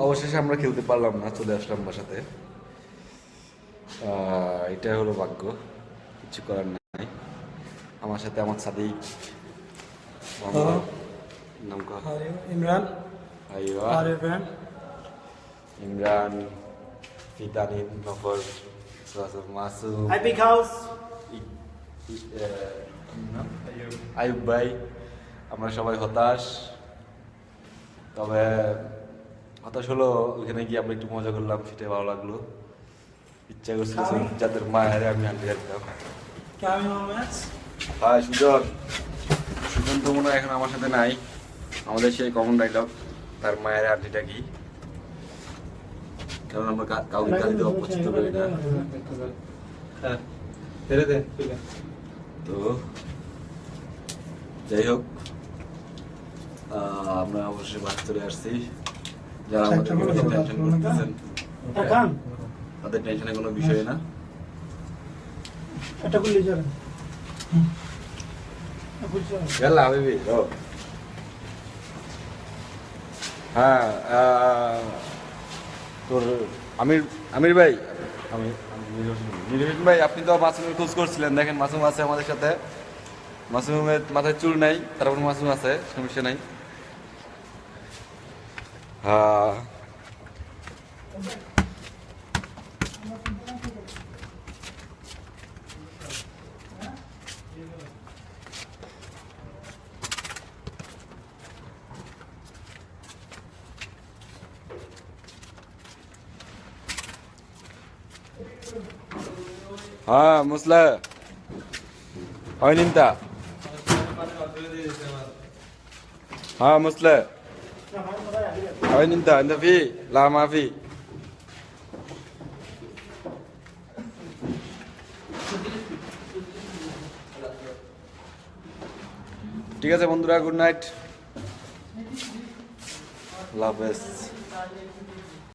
অবশেষে আমরা খেলতে পারলাম না, চলে আসলাম বাসাতে। এটা হলো ভাগ্য, কিছু করার নাই। আমার সাথে আমার সাদিক নাম ইমরান। আইয়া ইমরান, ফিতানিন, নফর, মাসুম, আয়ুব ভাই। আমরা সবাই হতাশ, তবে হতাশ হলো ওইখানে গিয়ে আমরা একটু মজা করলাম, সেটাই ভালো লাগলো। ইচ্ছা করছিল যাদের মায়ের আমি আনতে যেতাম। হ্যাঁ সুজন, সুজন তো মনে হয় এখন আমার সাথে নাই। আমাদের সেই কমন ডায়লগ, তার মায়ের আন্টিটা কি, কারণ আমরা কাউকে গালি দেওয়া পছন্দ করি না। তো যাই হোক, আমরা অবশ্যই বাস চলে আসছি। যারা আমাদের টেনশন করতেছেন, তাদের টেনশনের কোনো বিষয় না। হ্যাঁ, তোর আমির আমির ভাই, নিরোহিত ভাই, আপনি তো মাসুমের খোঁজ করছিলেন। দেখেন মাসুম আছে আমাদের সাথে। মাসুমের মাথায় চুল নাই, তারপর মাসুম আছে, সমস্যা নাই। হ্যাঁ, হ্যাঁ মুসলা হয় নিমতা। হ্যাঁ মুসলা হয় নিমতা ইন্দা ফি লা মাফি। ঠিক আছে বন্ধুরা, গুড নাইট, আল্লাহ হাফেজ।